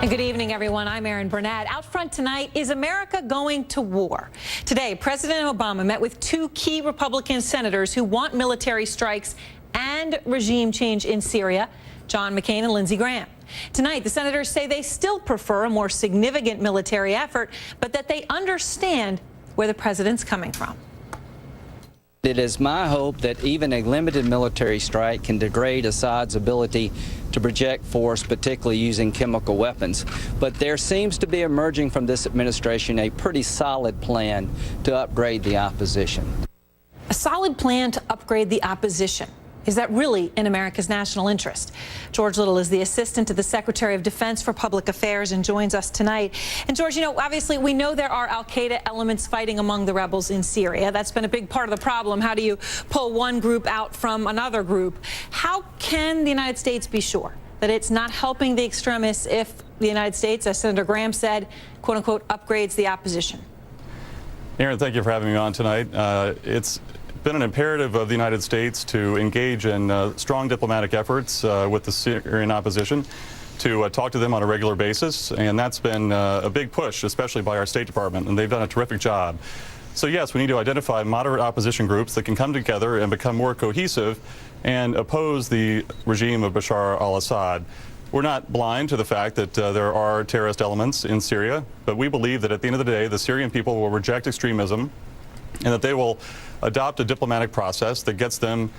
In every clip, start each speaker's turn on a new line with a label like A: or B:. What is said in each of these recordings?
A: And good evening, everyone. I'm Erin Burnett. Out front tonight, is America going to war? Today, President Obama met with two key Republican senators who want military strikes and regime change in Syria, John McCain and Lindsey Graham. Tonight, the senators say they still prefer a more significant military effort, but that they understand where the president's coming from.
B: It is my hope that even a limited military strike can degrade Assad's ability to project force, particularly using chemical weapons. But there seems to be emerging from this administration a pretty solid plan to upgrade the opposition.
A: A solid plan to upgrade the opposition. Is that really in America's national interest? George Little is the assistant to the Secretary of Defense for Public Affairs and joins us tonight. And George, you know, obviously we know there are al-Qaeda elements fighting among the rebels in Syria. That's been a big part of the problem. How do you pull one group out from another group? How can the United States be sure that it's not helping the extremists if the United States, as Senator Graham said, quote unquote, upgrades the opposition?
C: Aaron, thank you for having me on tonight. It's been an imperative of the United States to engage in strong diplomatic efforts with the Syrian opposition, to talk to them on a regular basis, and that's been a big push, especially by our State Department, and they've done a terrific job. So yes, we need to identify moderate opposition groups that can come together and become more cohesive and oppose the regime of Bashar al-Assad. We're not blind to the fact that there are terrorist elements in Syria, but we believe that at the end of the day, the Syrian people will reject extremism and that they will adopt a diplomatic process that gets them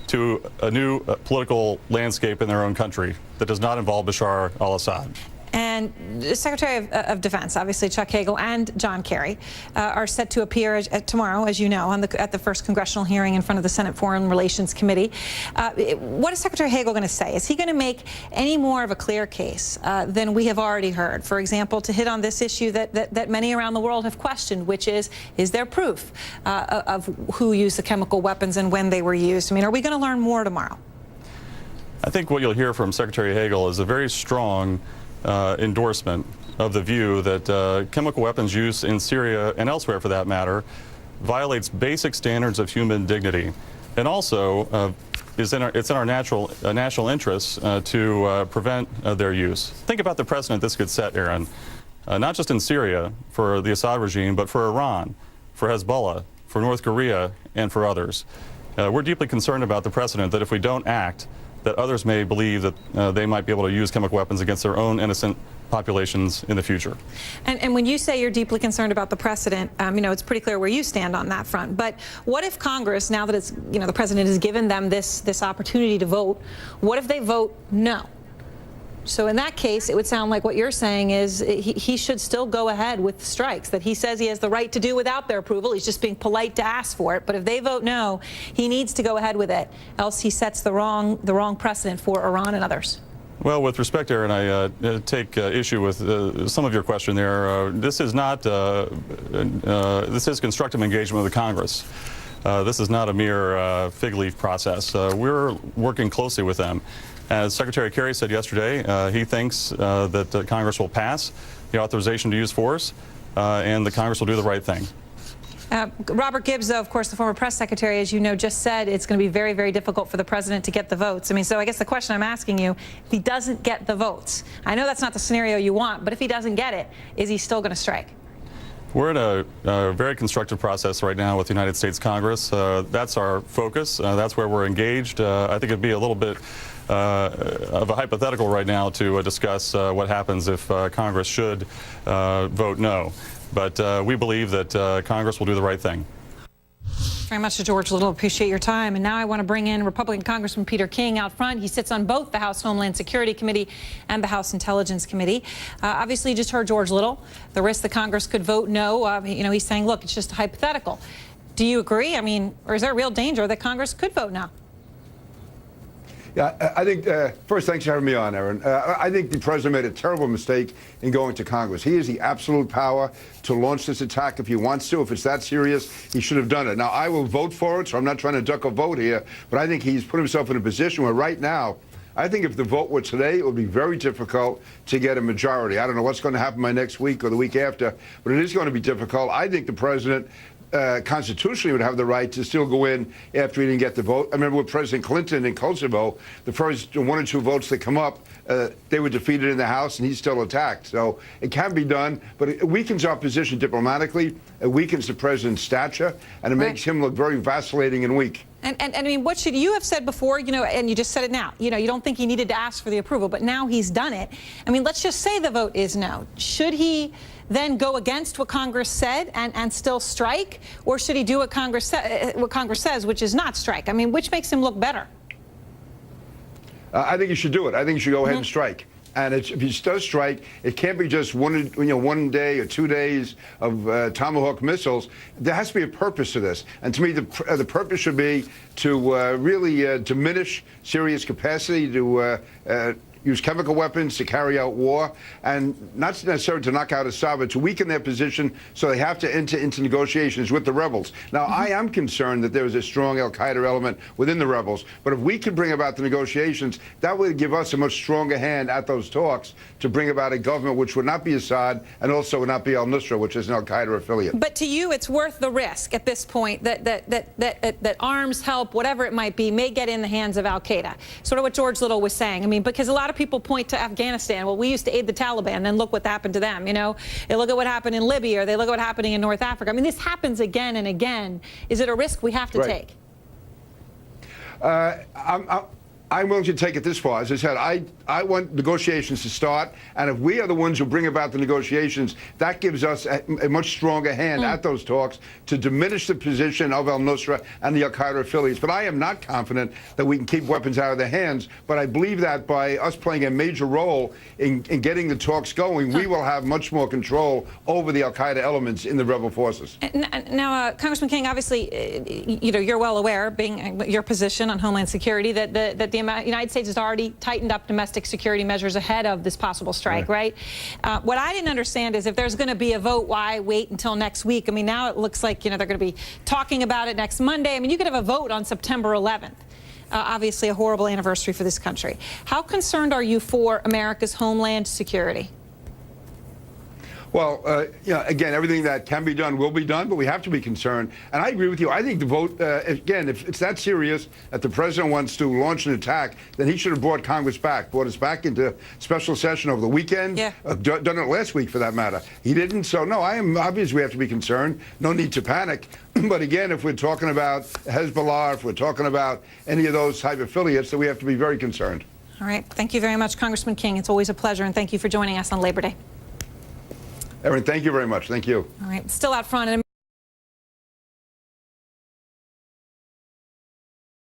C: to a new political landscape in their own country that does not involve Bashar al-Assad.
A: And the Secretary of Defense, obviously Chuck Hagel and John Kerry, are set to appear tomorrow, as you know, at the first congressional hearing in front of the Senate Foreign Relations Committee. What is Secretary Hagel going to say? Is he going to make any more of a clear case than we have already heard? For example, to hit on this issue that many around the world have questioned, which is there proof of who used the chemical weapons and when they were used? I mean, are we going to learn more tomorrow?
C: I think what you'll hear from Secretary Hagel is a very strong endorsement of the view that chemical weapons use in Syria and elsewhere, for that matter, violates basic standards of human dignity, and also it's in our national interests to prevent their use. Think about the precedent this could set, Aaron, not just in Syria for the Assad regime, but for Iran, for Hezbollah, for North Korea, and for others. We're deeply concerned about the precedent that if we don't act, that others may believe that they might be able to use chemical weapons against their own innocent populations in the future. And
A: when you say you're deeply concerned about the precedent, you know, it's pretty clear where you stand on that front. But what if Congress, now that it's, you know, the president has given them this opportunity to vote, what if they vote no? So in that case, it would sound like what you're saying is he should still go ahead with strikes, that he says he has the right to do without their approval. He's just being polite to ask for it. But if they vote no, he needs to go ahead with it, else he sets the wrong precedent for Iran and others.
C: Well, with respect, Aaron, I take issue with some of your question there. This is not, this is constructive engagement with the Congress. This is not a mere fig leaf process. We're working closely with them. As Secretary Kerry said yesterday, he thinks that Congress will pass the authorization to use force, and the Congress will do the right thing.
A: Robert Gibbs, though, of course, the former press secretary, as you know, just said it's going to be very, very difficult for the president to get the votes. I mean, so I guess the question I'm asking you, if he doesn't get the votes, I know that's not the scenario you want, but if he doesn't get it, is he still going to strike?
C: We're in a very constructive process right now with the United States Congress. That's our focus. That's where we're engaged. I think it'd be a little bit of a hypothetical right now to discuss what happens if Congress should vote no. But we believe that Congress will do the right thing.
A: Very much to George Little. Appreciate your time. And now I want to bring in Republican Congressman Peter King out front. He sits on both the House Homeland Security Committee and the House Intelligence Committee. Obviously, you just heard George Little. The risk that Congress could vote no. You know, he's saying, look, it's just a hypothetical. Do you agree? I mean, or is there a real danger that Congress could vote no?
D: Yeah, I think, first, thanks for having me on, Aaron. I think the president made a terrible mistake in going to Congress. He has the absolute power to launch this attack if he wants to. If it's that serious, he should have done it. Now, I will vote for it, so I'm not trying to duck a vote here, but I think he's put himself in a position where right now, I think if the vote were today, it would be very difficult to get a majority. I don't know what's going to happen by next week or the week after, but it is going to be difficult. I think the president constitutionally would have the right to still go in after he didn't get the vote. I remember with President Clinton in Kosovo, the first 1 or 2 votes that come up, they were defeated in the House, and he's still attacked. So it can be done, but it weakens our position diplomatically, it weakens the president's stature, and it makes him look very vacillating and weak.
A: And I mean, what should you have said before, you know, and you just said it now, you know, you don't think he needed to ask for the approval, but now he's done it. I mean, let's just say the vote is no. Should he then go against what Congress said and still strike, or should he do what Congress says, which is not strike? I mean, which makes him look better?
D: I think you should do it. I think you should go ahead and strike. And if he does strike, it can't be just one day or 2 days of Tomahawk missiles. There has to be a purpose to this. And to me, the purpose should be to really diminish Syria's capacity to use chemical weapons to carry out war, and not necessarily to knock out Assad, but to weaken their position so they have to enter into negotiations with the rebels. Now, I am concerned that there is a strong al-Qaeda element within the rebels, but if we can bring about the negotiations, that would give us a much stronger hand at those talks to bring about a government which would not be Assad and also would not be al-Nusra, which is an al-Qaeda affiliate.
A: But to you, it's worth the risk at this point that arms help, whatever it might be, may get in the hands of al-Qaeda. Sort of what George Little was saying. I mean, because a lot of people point to Afghanistan. Well, we used to aid the Taliban, and look what happened to them. You know, they look at what happened in Libya, or they look at what's happening in North Africa. I mean, this happens again and again. Is it a risk we have to take?
D: I'm willing to take it this far. As I said, I want negotiations to start, and if we are the ones who bring about the negotiations, that gives us a much stronger hand at those talks to diminish the position of al-Nusra and the al-Qaeda affiliates. But I am not confident that we can keep weapons out of their hands, but I believe that by us playing a major role in getting the talks going, we will have much more control over the al-Qaeda elements in the rebel forces.
A: Now, Congressman King, obviously, you know, you're well aware, being your position on Homeland Security, that the United States has already tightened up domestic security measures ahead of this possible strike, right? What I didn't understand is if there's going to be a vote, why wait until next week? I mean, now it looks like, you know, they're going to be talking about it next Monday. I mean, you could have a vote on September 11th. Obviously, a horrible anniversary for this country. How concerned are you for America's homeland security?
D: Well, you know, again, everything that can be done will be done, but we have to be concerned. And I agree with you. I think the vote, again, if it's that serious that the president wants to launch an attack, then he should have brought Congress back, brought us back into special session over the weekend, done it last week for that matter. He didn't. So, no, obviously we have to be concerned. No need to panic. But again, if we're talking about Hezbollah, if we're talking about any of those type of affiliates, then we have to be very concerned.
A: All right. Thank you very much, Congressman King. It's always a pleasure, and thank you for joining us on Labor Day.
D: Erin, thank you very much. Thank you.
A: All right. Still out front.